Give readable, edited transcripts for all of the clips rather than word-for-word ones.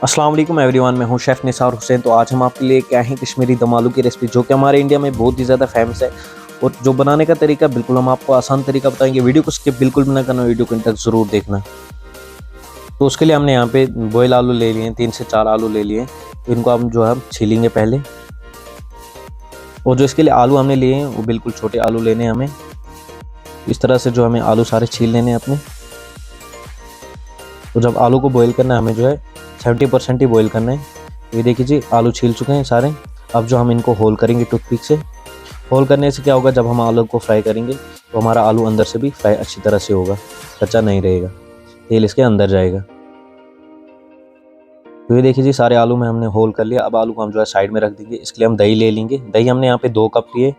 अस्सलाम वालेकुम एवरीवन, मैं हूं शेफ़ निसार हुसैन। तो आज हम आपके लिए क्या है कश्मीरी दम आलू की रेसिपी, जो कि हमारे इंडिया में बहुत ही ज़्यादा फेमस है। और जो बनाने का तरीका बिल्कुल हम आपको आसान तरीका बताएंगे। वीडियो को स्किप बिल्कुल भी ना करना, वीडियो को अंत तक ज़रूर देखना। तो उसके लिए हमने यहाँ पे बॉयल आलू ले लिए हैं, 3 से 4 आलू ले लिए हैं। तो इनको हम जो है छीलेंगे पहले। और जो इसके लिए आलू हमने लिए हैं वो बिल्कुल छोटे आलू लेने हैं हमें। इस तरह से जो हमें आलू सारे छील लेने हैं अपने। तो जब आलू को बॉईल करना है हमें जो है 70% ही बॉईल करना है। ये देखिए जी, आलू छील चुके हैं सारे। अब जो हम इनको होल करेंगे टूथपिक से। होल करने से क्या होगा, जब हम आलू को फ्राई करेंगे तो हमारा आलू अंदर से भी फ्राई अच्छी तरह से होगा, कच्चा नहीं रहेगा, तेल इसके अंदर जाएगा। तो ये देखिए जी, सारे आलू में हमने होल कर लिया। अब आलू को हम जो है साइड में रख देंगे। इसके लिए हम दही ले लेंगे। दही हमने यहाँ पे 2 कप लिए।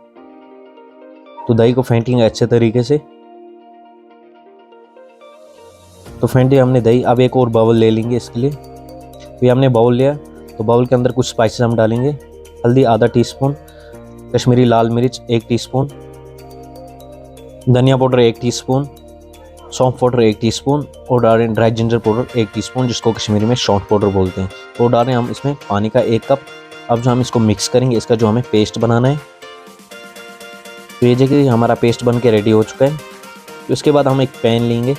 तो दही को फेंटेंगे अच्छे तरीके से। तो फेंटे हमने दही। अब एक और बाउल ले लेंगे इसके लिए। तो ये हमने बाउल लिया। तो बाउल के अंदर कुछ स्पाइसेस हम डालेंगे। हल्दी आधा टीस्पून, कश्मीरी लाल मिर्च 1 टीस्पून, धनिया पाउडर 1 टीस्पून, सौंफ पाउडर 1 टीस्पून और डालें ड्राई जिंजर पाउडर 1 टीस्पून, जिसको कश्मीरी में सौंठ पाउडर बोलते हैं। तो डालें हम इसमें पानी का 1 कप। अब जो हम इसको मिक्स करेंगे, इसका जो हमें पेस्ट बनाना है। तो ये देखिए हमारा पेस्ट बन के रेडी हो चुका है। तो इसके बाद हम एक पैन लेंगे,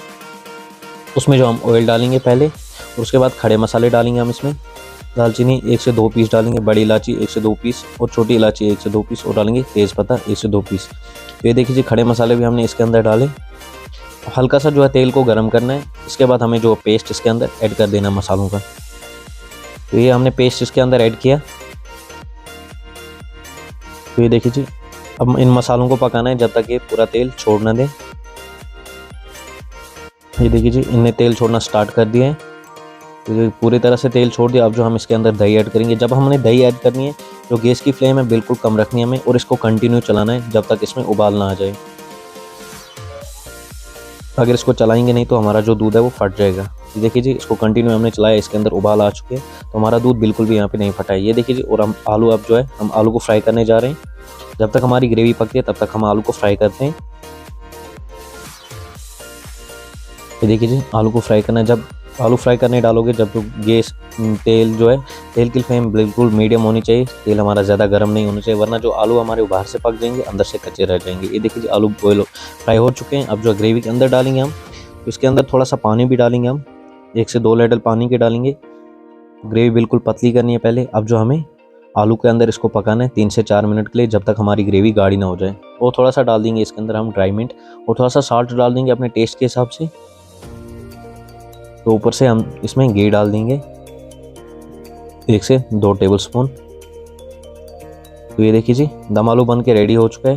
उसमें जो हम ऑयल डालेंगे पहले, और उसके बाद खड़े मसाले डालेंगे हम इसमें। दालचीनी 1 से 2 पीस डालेंगे, बड़ी इलायची 1 से 2 पीस और छोटी इलायची 1 से 2 पीस, और डालेंगे तेज़पत्ता 1 से 2 पीस। तो ये देखिए जी, खड़े मसाले भी हमने इसके अंदर डाले। हल्का सा जो है तेल को गर्म करना है। इसके बाद हमें जो पेस्ट इसके अंदर ऐड कर देना मसालों का। तो ये हमने पेस्ट इसके अंदर ऐड किया। तो ये देखिए जी, अब इन मसालों को पकाना है जब तक ये पूरा तेल छोड़ ना दे। ये देखिए जी, इनने तेल छोड़ना स्टार्ट कर दिया है। तो पूरी तरह से तेल छोड़ दिया। अब जो हम इसके अंदर दही ऐड करेंगे। जब हमने दही ऐड करनी है, जो गैस की फ्लेम है बिल्कुल कम रखनी है हमें, और इसको कंटिन्यू चलाना है जब तक इसमें उबाल ना आ जाए। अगर इसको चलाएंगे नहीं तो हमारा जो दूध है वो फट जाएगा। ये देखिए जी, इसको कंटिन्यू हमने चलाया, इसके अंदर उबाल आ चुके हैं। तो हमारा दूध बिल्कुल भी यहाँ पे नहीं फटा है। ये देखिए जी, और हम आलू अब जो है हम आलू को फ्राई करने जा रहे हैं। जब तक हमारी ग्रेवी पकती है तब तक हम आलू को फ्राई करते हैं। ये देखिए जी, आलू को फ्राई करना है। जब आलू फ्राई करने डालोगे, जब जो गैस तेल जो है, तेल की फ्लेम बिल्कुल मीडियम होनी चाहिए। तेल हमारा ज़्यादा गर्म नहीं होना चाहिए, वरना जो आलू हमारे बाहर से पक जाएंगे, अंदर से कच्चे रह जाएंगे। ये देखिए जी, आलू बॉयल फ्राई हो चुके हैं। अब जो ग्रेवी के अंदर डालेंगे हम, तो इसके अंदर थोड़ा सा पानी भी डालेंगे हम, 1 से 2 लीटर पानी के डालेंगे। ग्रेवी बिल्कुल पतली करनी है पहले। अब जो हमें आलू के अंदर इसको पकाना है 3 से 4 मिनट के लिए, जब तक हमारी ग्रेवी गाढ़ी ना हो जाए। और थोड़ा सा डाल देंगे इसके अंदर हम ड्राई मिंट, और थोड़ा सा साल्ट डाल देंगे अपने टेस्ट के हिसाब से। तो ऊपर से हम इसमें घी डाल देंगे 1 से 2 टेबलस्पून। तो ये देखिए जी, दम आलू बन के रेडी हो चुका है।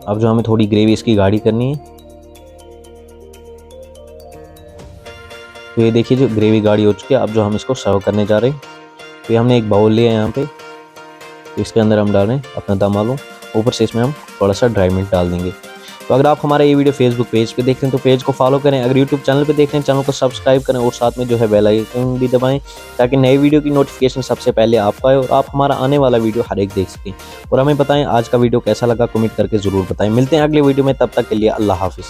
अब जो हमें थोड़ी ग्रेवी इसकी गाढ़ी करनी है। तो ये देखिए जी, ग्रेवी गाढ़ी हो चुकी है। अब जो हम इसको सर्व करने जा रहे हैं। तो ये हमने एक बाउल लिया है यहाँ पे। तो इसके अंदर हम डाल रहे हैं अपना दम आलू। ऊपर से इसमें हम थोड़ा सा ड्राई मिंट डाल देंगे। तो अगर आप हमारा ये वीडियो फेसबुक पेज पे देख रहे हैं तो पेज को फॉलो करें। अगर यूट्यूब चैनल पे देख रहे हैं, चैनल को सब्सक्राइब करें, और साथ में जो है बेल आइकन भी दबाएं, ताकि नए वीडियो की नोटिफिकेशन सबसे पहले आपको आए और आप हमारा आने वाला वीडियो हर एक देख सकें। और हमें बताएं आज का वीडियो कैसा लगा, कमेंट करके ज़रूर बताएं। मिलते हैं अगले वीडियो में, तब तक के लिए अल्लाह हाफिज़।